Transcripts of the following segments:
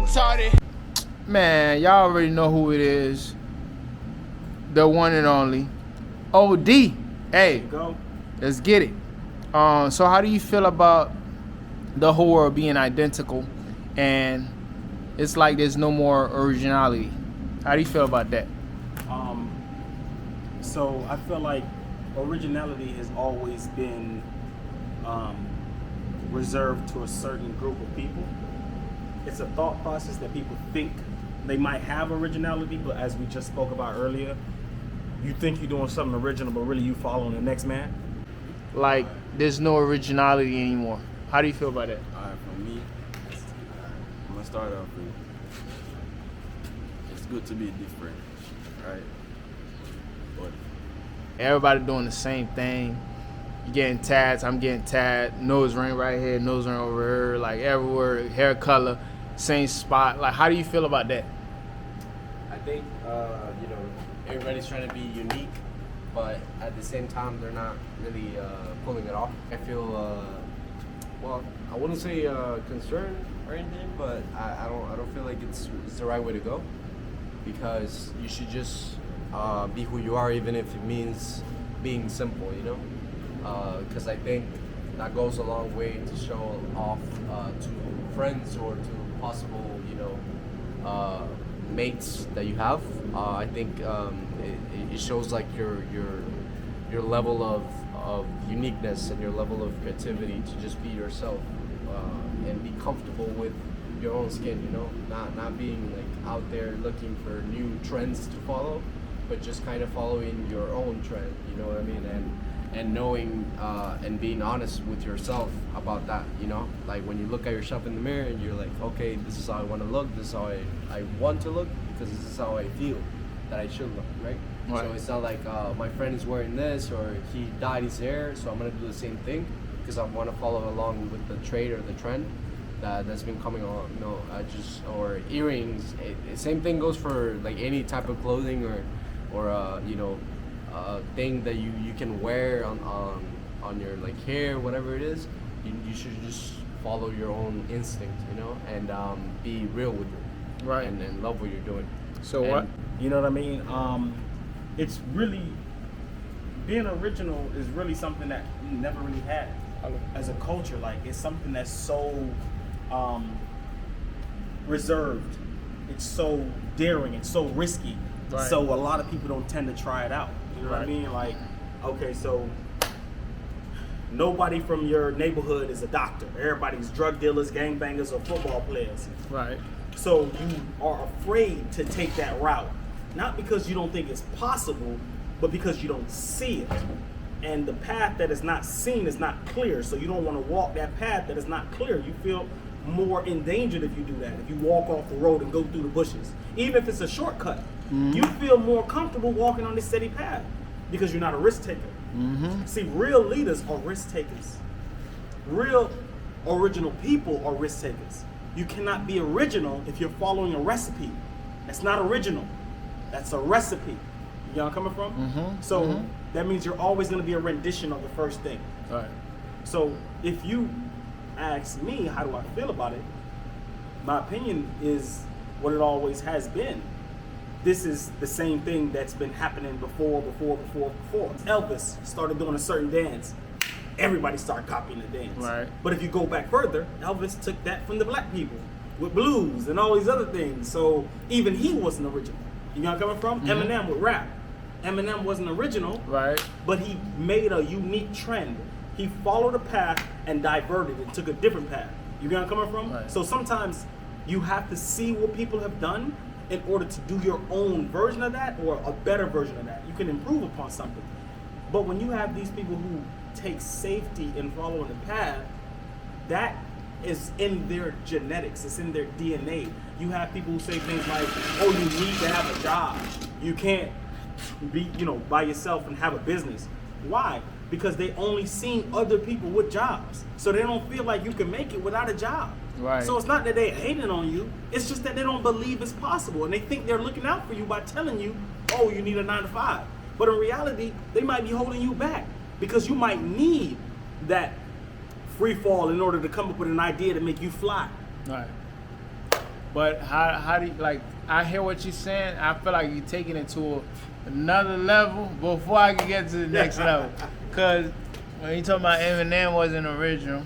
retarded. Man, y'all already know who it is. The one and only OD. Hey, Go. let's get it. So how do you feel about the whole world being identical and it's like there's no more originality? How do you feel about that? So I feel like originality has always been reserved to a certain group of people. It's a thought process that people think they might have originality, but as we just spoke about earlier, you think you're doing something original, but really you following the next man. Like there's no originality anymore. How do you feel about that? Alright, for me, I'm gonna start off with it's good to be different, right? But Everybody doing the same thing. You getting tats, I'm getting tat, nose ring right here, nose ring over here, like everywhere, hair color, same spot. Like how do you feel about that? I think everybody's trying to be unique, but at the same time they're not really pulling it off. I feel well, I wouldn't say concerned or anything, but I don't feel like it's the right way to go, because you should just be who you are, even if it means being simple, you know. Because I think that goes a long way to show off to friends or to possible, mates that you have. I think it shows like your level of uniqueness and your level of creativity to just be yourself and be comfortable with your own skin. You know, not being like out there looking for new trends to follow, but just kind of following your own trend. You know what I mean? And knowing and being honest with yourself about that, you know, like when you look at yourself in the mirror and you're like, okay, this is how I want to look, this is how I want to look, because this is how I feel that I should look, right? So it's not like my friend is wearing this or he dyed his hair, so I'm gonna do the same thing because I want to follow along with the trend or the trend that's been coming on. No, or earrings. Same thing goes for like any type of clothing or thing that you can wear on your like hair, whatever it is. You should just follow your own instinct, you know, and be real with it, Right. and love what you're doing. So And- what? You know what I mean? It's really, being original is really something that we never really had as a culture. Like, it's something that's so reserved. It's so daring. It's so risky. Right. So a lot of people don't tend to try it out. You know what I Right. mean? Like, okay, so nobody from your neighborhood is a doctor. Everybody's drug dealers, gangbangers, or football players. Right. So you are afraid to take that route, not because you don't think it's possible, but because you don't see it. And the path that is not seen is not clear, so you don't want to walk that path that is not clear. You feel more endangered if you do that. If you walk off the road and go through the bushes, even if it's a shortcut, you feel more comfortable walking on this steady path because you're not a risk taker. See, real leaders are risk takers. Real original people are risk takers. You cannot be original if you're following a recipe. That's not original. That's a recipe. You know where I'm coming from? So that means you're always going to be a rendition of the first thing. Right. So if you ask me, how do I feel about it? My opinion is what it always has been. This is the same thing that's been happening before. Elvis started doing a certain dance. Everybody started copying the dance. Right. But if you go back further, Elvis took that from the black people with blues and all these other things. So even he wasn't original. You know where I'm coming from? Eminem with rap. Eminem wasn't original, Right. but he made a unique trend. He followed a path and diverted and took a different path. You know where I'm coming from? Right. So sometimes you have to see what people have done in order to do your own version of that or a better version of that. You can improve upon something. But when you have these people who take safety in following the path, that is in their genetics, it's in their DNA. You have people who say things like, oh, you need to have a job. You can't be, by yourself and have a business. Why? Because they only seen other people with jobs. So they don't feel like you can make it without a job. Right. So it's not that they're hating on you, it's just that they don't believe it's possible. And they think they're looking out for you by telling you, oh, you need a 9 to 5. But in reality, they might be holding you back because you might need that free fall in order to come up with an idea to make you fly. Right. But how do you, like, I hear what you're saying. I feel like you're taking it to another level before I can get to the next level. Because when you talking about Eminem wasn't original,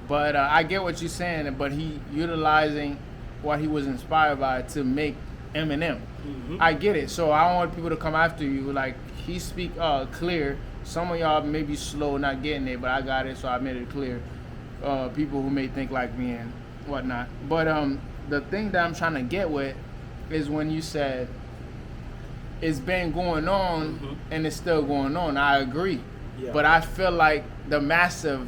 but I get what you're saying, but he utilizing what he was inspired by to make Eminem. I get it. So I don't want people to come after you. Like, he speak clear. Some of y'all may be slow not getting it, but I got it, so I made it clear. People who may think like me and whatnot. But the thing that I'm trying to get with is when you said it's been going on and it's still going on. I agree. Yeah. But I feel like the massive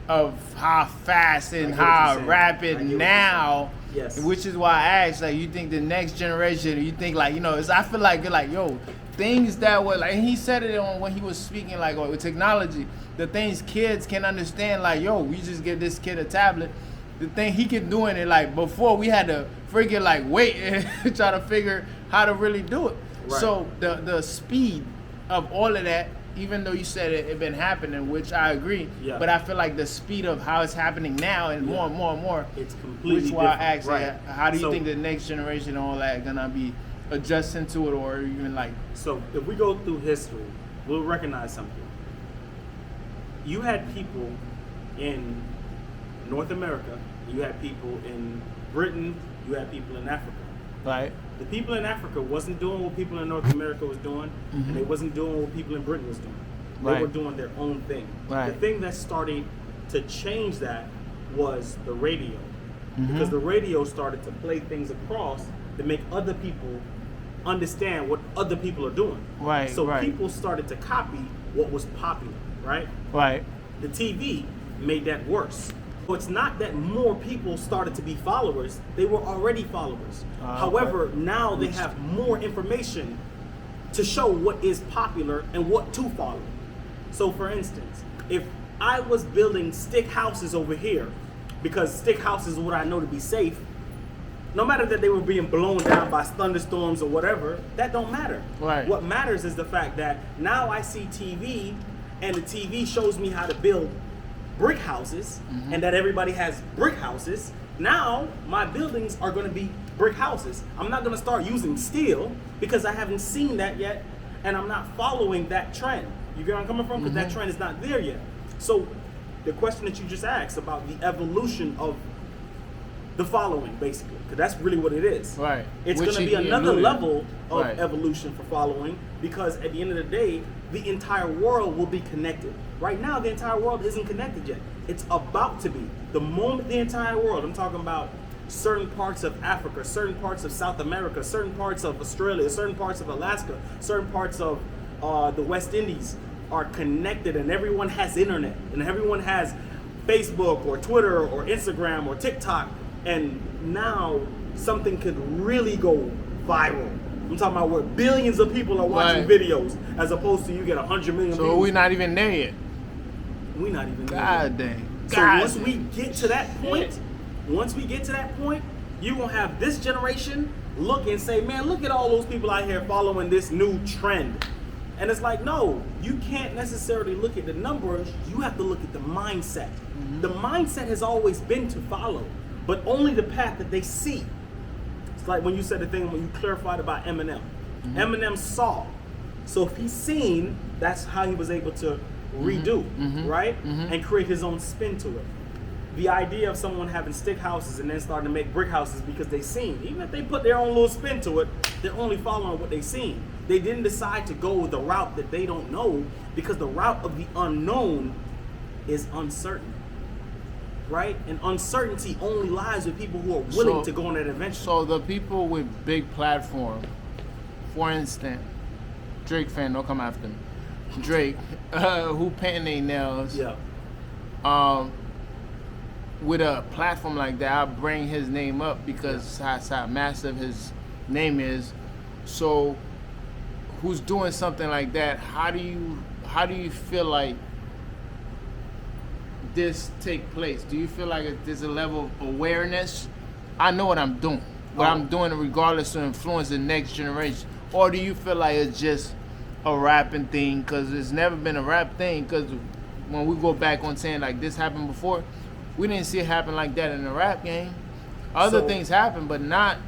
of how fast and I get what you're how saying. I rapid get what you're now, Yes. which is why I asked, like, you think the next generation, you think like, you know, I feel like you're like, yo, things that were like, and he said it on when he was speaking like, with technology, the things kids can understand, like, yo, we just give this kid a tablet. The thing he can do in it, like, before we had to freaking like wait and try to figure how to really do it. Right. So the speed of all of that, even though you said it been happening, which I agree, Yeah. but I feel like the speed of how it's happening now and more and more and more, It's completely which why I different. asked, Right. like, how do you So- think the next generation and all that gonna be adjusting to it, or even like, So if we go through history, we'll recognize something. You had people in North America, you had people in Britain, you had people in Africa. right? The people in Africa wasn't doing what people in North America was doing, and they wasn't doing what people in Britain was doing. They Right. were doing their own thing. Right. The thing that started to change that was the radio. Mm-hmm. Because the radio started to play things across to make other people understand what other people are doing. Right, So right. people started to copy what was popular, right? Right. The TV made that worse. So it's not that more people started to be followers, they were already followers. However, now they have more information to show what is popular and what to follow. So for instance, if I was building stick houses over here, because stick houses is what I know to be safe, no matter that they were being blown down by thunderstorms or whatever, that don't matter. Right. What matters is the fact that now I see TV and the TV shows me how to build brick houses and that everybody has brick houses. Now my buildings are going to be brick houses. I'm not going to start using steel because I haven't seen that yet and I'm not following that trend. You get where I'm coming from? Because that trend is not there yet. So the question that you just asked about the evolution of the following, basically, because that's really what it is. Right. It's Which going to he be another alluded. level of Right. evolution for following, because at the end of the day, the entire world will be connected. Right now, the entire world isn't connected yet. It's about to be. The moment the entire world, I'm talking about certain parts of Africa, certain parts of South America, certain parts of Australia, certain parts of Alaska, certain parts of the West Indies are connected, and everyone has internet, and everyone has Facebook or Twitter or Instagram or TikTok, and now something could really go viral. I'm talking about where billions of people are watching Right. videos, as opposed to you get 100 million So views. we're not even there yet. We're not even there. God dang. So God once dang. we get to that point, you're gonna have this generation look and say, man, look at all those people out here following this new trend. And it's like, no, you can't necessarily look at the numbers, you have to look at the mindset. The mindset has always been to follow, but only the path that they see. It's like when you said the thing when you clarified about Eminem. Eminem saw. So if he's seen, that's how he was able to redo, right? And create his own spin to it. The idea of someone having stick houses and then starting to make brick houses because they seen, even if they put their own little spin to it, they're only following what they seen. They didn't decide to go the route that they don't know, because the route of the unknown is uncertain, right? And uncertainty only lies with people who are willing to go on that adventure. So the people with big platform, for instance, Drake fan, don't come after me. Drake, who painting their nails, Yeah. with a platform like that, I bring his name up because that's how massive his name is. So, who's doing something like that? How do you feel like this take place? Do you feel like there's a level of awareness? I know what I'm doing, but I'm doing it regardless to influence the next generation. Or do you feel like it's just a rapping thing? Because it's never been a rap thing. Because when we go back on saying like this happened before, we didn't see it happen like that in the rap game. Other So- things happen, but not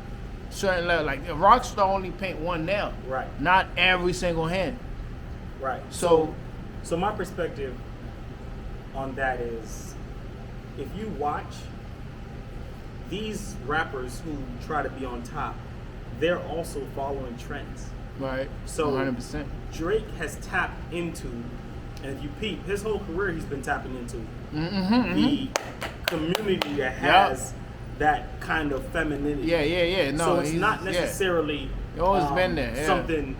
certain level. Like a rock star only paint one nail, Right. not every single hand. Right. So So my perspective on that is, if you watch these rappers who try to be on top, they're also following trends. right, So 100%. Drake has tapped into, and if you peep, his whole career he's been tapping into the community that has that kind of femininity. Yeah. No, so it's he's- not yeah. necessarily He always been there, yeah. something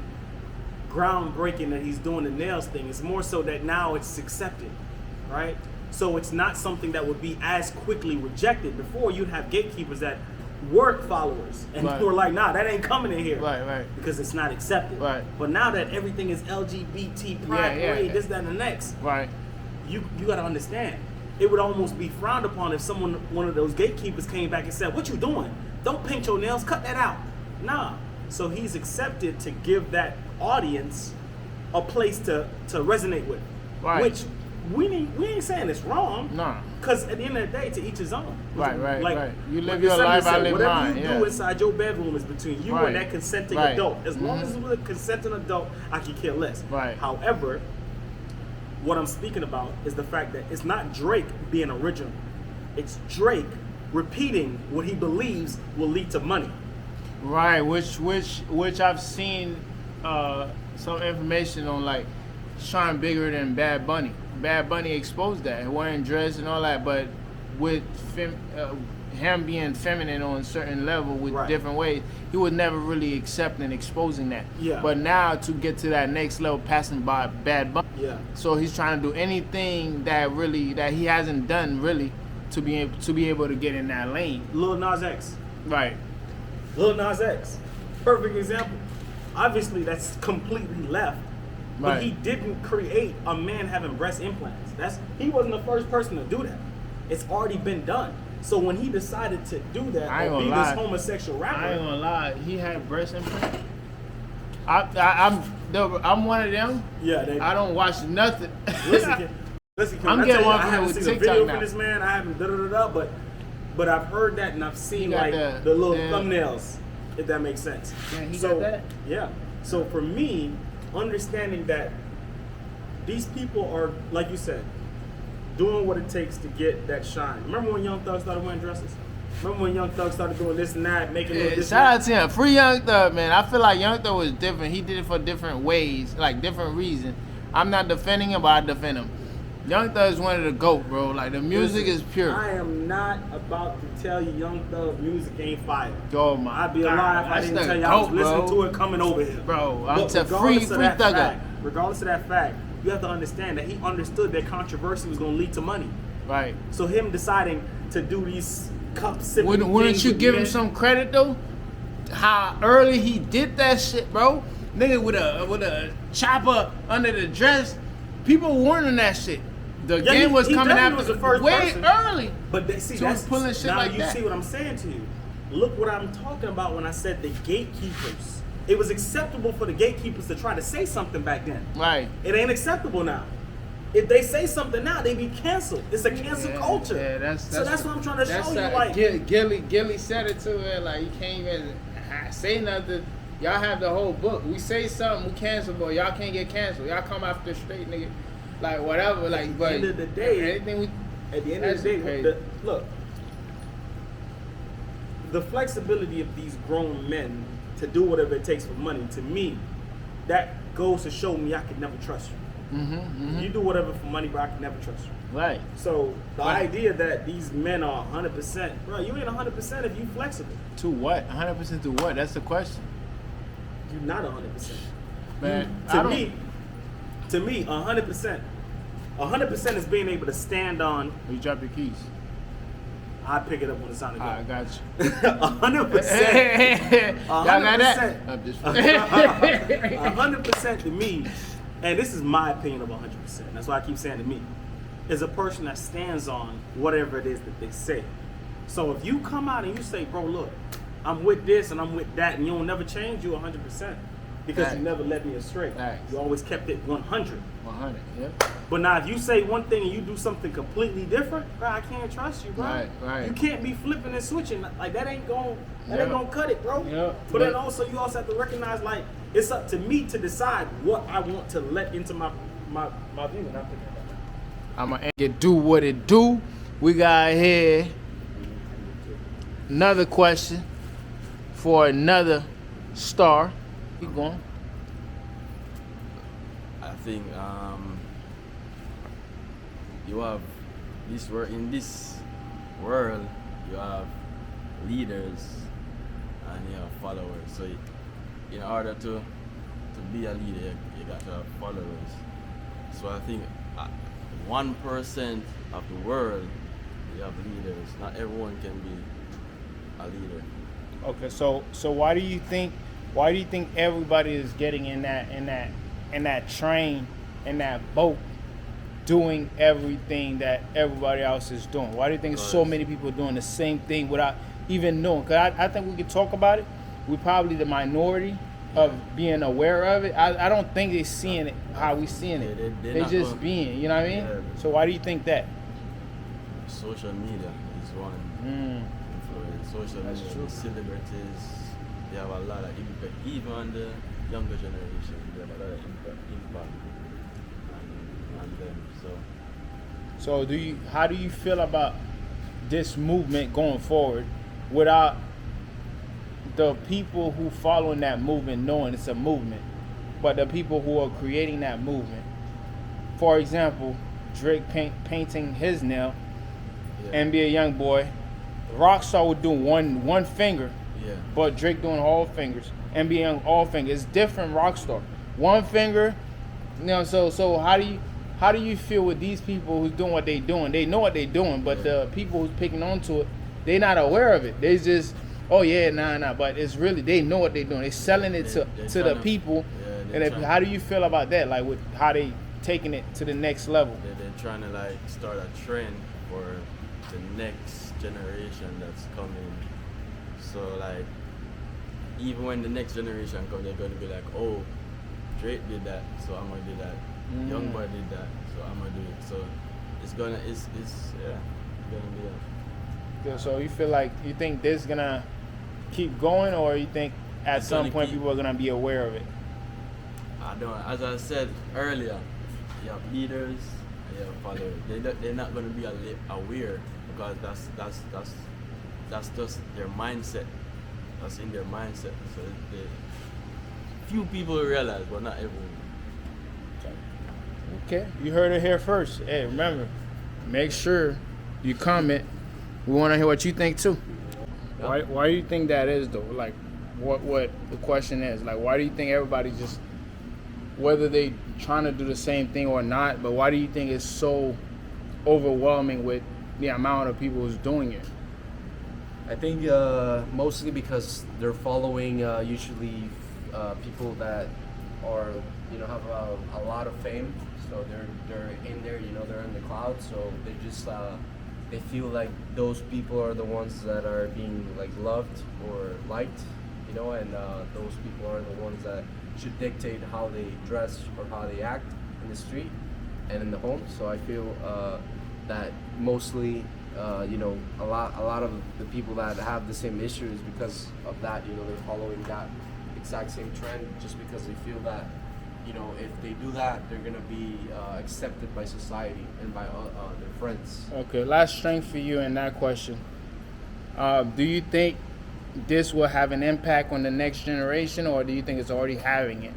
groundbreaking that he's doing the nails thing. It's more so that now it's accepted, right? So it's not something that would be as quickly rejected. Before, you'd have gatekeepers that weren't followers, and Right. you were like, nah, that ain't coming in here. Right. Because it's not accepted. Right. But now that everything is LGBT, pride Yeah. parade, this, that, and the next, Right. you got to understand. It would almost be frowned upon if one of those gatekeepers came back and said, "What you doing? Don't paint your nails. Cut that out." Nah. So he's accepted to give that audience a place to resonate with, Right. which we ain't saying it's wrong. Nah. Because at the end of the day, to each his own. Right. You live like your December life, I said, live whatever mine. you Yeah. do inside your bedroom is between you Right. and that consenting Right. adult. As long Mhm. as it's with a consenting adult, I can care less. Right. However, what I'm speaking about is the fact that it's not Drake being original. It's Drake repeating what he believes will lead to money. Right, which I've seen some information on, like Sean bigger than Bad Bunny. Bad Bunny exposed that, wearing dress and all that, but with him being feminine on a certain level with Right. different ways, he was never really accepting exposing that. Yeah. But now to get to that next level, passing by Bad Bunny. Yeah. So he's trying to do anything that he hasn't done really to be able to get in that lane. Lil Nas X. Right. Lil Nas X. Perfect example. Obviously, that's completely left. But Right. he didn't create a man having breast implants. He wasn't the first person to do that. It's already been done. So when he decided to do that I ain't or be gonna this lie. homosexual rapper, I ain't gonna lie, he had breast implants. I'm one of them. yeah, they, I don't watch nothing. listen, Kim, I'm I getting tell you, one I from haven't with seen TikTok a video now. from this man. I haven't but I've heard that and I've seen He got like the- the little yeah. thumbnails, if that makes sense. Yeah, he so, got that? Yeah. So for me, understanding that these people are, like you said, doing what it takes to get that shine. Remember when Young Thug started wearing dresses? Remember when Young Thug started doing this and that, making Yeah, this shout out to him. Free Young Thug, man. I feel like Young Thug was different. He did it for different ways, like different reasons. I'm not defending him, but I defend him. Young Thug is one of the GOAT, bro. Like the music Listen, is pure. I am not about to tell you Young Thug music ain't fire. Oh my I'd be God, a lie if I that's didn't the tell you I was GOAT, listening bro. to it coming over here. Bro, I'm But to regardless free of that Thugger. fact, regardless of that fact, you have to understand that he understood that controversy was going to lead to money. Right. So him deciding to do these cup sipping Wouldn't things you with give him men- some credit though? How early he did that shit, bro. Nigga with a chopper under the dress. People warning that shit. The Yeah, game he- was he coming definitely after was the first way person. early. But see, So that's he's pulling shit now like you that. see what I'm saying to you. Look what I'm talking about when I said the gatekeepers. It was acceptable for the gatekeepers to try to say something back then. Right. It ain't acceptable now. If they say something now, they be canceled. It's a cancel culture. Yeah, that's so that's what I'm trying to show you. Like, Gilly said it to her. Like you can't even say nothing. Y'all have the whole book. We say something, we cancel, but y'all can't get canceled. Y'all come after straight nigga, like whatever. Like, but end of the day, anything we. at the end of the That's day, crazy. look, the flexibility of these grown men to do whatever it takes for money, to me, that goes to show me I could never trust you. You do whatever for money, but I can never trust you. Right. So the Right. idea that these men are 100%, bro, you ain't 100% if you flexible. To what? 100% to what? That's the question. You're not 100%. Man, I To don't- me, 100%. 100% is being able to stand on. You drop your keys. I pick it up when it's time to go. I got you. 100%. Y'all got that? 100%. I'm just 100% to me, and this is my opinion of 100%. That's why I keep saying to me, is a person that stands on whatever it is that they say. So if you come out and you say, bro, look, I'm with this and I'm with that, and you don't never change, you 100%. because Right. you never led me astray. Right. You always kept it 100. 100. Yep. But now, if you say one thing and you do something completely different, bro, I can't trust you, bro. Right. You can't be flipping and switching like that. Ain't gonna Yeah. cut it, bro. Yeah. But then also, you also have to recognize like it's up to me to decide what I want to let into my view. And I'm gonna do what it do. We got here another question for another star. Keep going. I think you have in this world you have leaders and you have followers. So in order to be a leader, you got to have followers. So I think 1% of the world you have leaders. Not everyone can be a leader. Okay, so why do you think everybody is getting in that train, in that boat, doing everything that everybody else is doing? Why do you think so many people doing the same thing without even knowing? Because I think we could talk about it. We're probably the minority of being aware of it. I don't think they're seeing it how we seeing it. They're They not just gonna- being, you know what I mean? Yeah. So why do you think that? Social media is one influence. Social That's media, true. the celebrities, they have a lot of impact. Even on the younger generation, they have a lot of impact on them. So So how do you feel about this movement going forward without the people who following that movement knowing it's a movement, but the people who are creating that movement? For example, Drake painting his nail, yeah, NBA YoungBoy, Rockstar would do one finger, yeah. but Drake doing all fingers. NBA Young all fingers. It's different. Rockstar one finger. You know, so how do you feel with these people who's doing what they doing? They know what they doing, but the people who's picking onto it, they not aware of it. They just, oh yeah, nah. But it's really, they know what they doing. They selling it to the people. Yeah, And how do you feel about that? Like with how they taking it to the next level? They're trying to like start a trend for the next generation that's coming. So like, even when the next generation comes, they're going to be like, oh, Drake did that, so I'm gonna do that. YoungBoy did that, so I'm gonna do it. So it's gonna be So you feel like you think this gonna keep going, or you think at It's some gonna point keep- people are gonna be aware of it? I don't. As I said earlier, you have leaders and you have followers. They're not going to be aware because that's just their mindset. That's in their mindset. So few people realize, but not everyone. Okay, you heard it here first. Hey, remember, make sure you comment. We want to hear what you think too. Why do you think that is though? Like, what the question is? Like, why do you think everybody just, whether they trying to do the same thing or not, but why do you think it's so overwhelming with the amount of people who's doing it? I think mostly because they're following usually people that are, have a lot of fame. So they're in there, they're in the cloud. So they just they feel like those people are the ones that are being like loved or liked, and those people are the ones that should dictate how they dress or how they act in the street and in the home. So I feel that mostly, a lot of the people that have the same issues because of that. They're following that exact same trend just because they feel that, if they do that, they're gonna be accepted by society and by their friends. Okay, last strength for you in that question. Do you think this will have an impact on the next generation, or do you think it's already having it?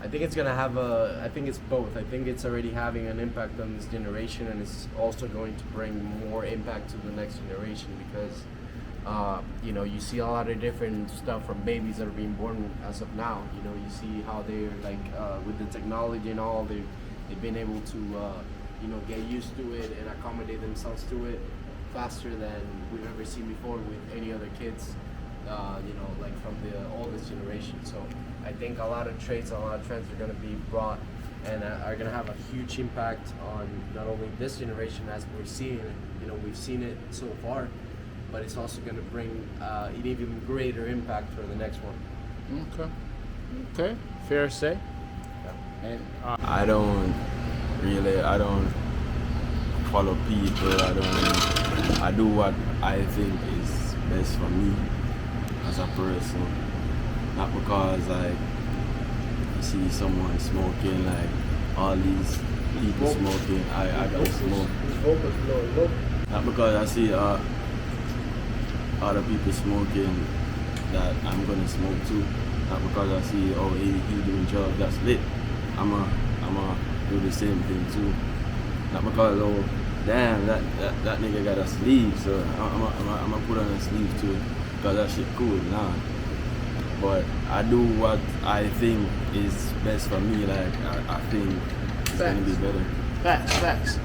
I think it's gonna have I think it's both. I think it's already having an impact on this generation, and it's also going to bring more impact to the next generation because, you see a lot of different stuff from babies that are being born as of now. You see how they're like with the technology and all, they've been able to, get used to it and accommodate themselves to it faster than we've ever seen before with any other kids, like from the oldest generation. So I think a lot of traits, a lot of trends are going to be brought and are going to have a huge impact on not only this generation as we're seeing it, we've seen it so far, but it's also going to bring an even greater impact for the next one. Okay. Okay, fair to say. And I don't follow people. I do what I think is best for me as a person. Not because like I see someone smoking, like all these people smoking, I don't smoke. Not because I see other people smoking that I'm gonna smoke too. Not because I see he doing drugs that's lit. I'ma do the same thing too. Not because damn that nigga got a sleeve, so I'ma put on a sleeve too because that shit cool. Nah. But I do what I think is best for me. Like I think it's gonna be better. Facts.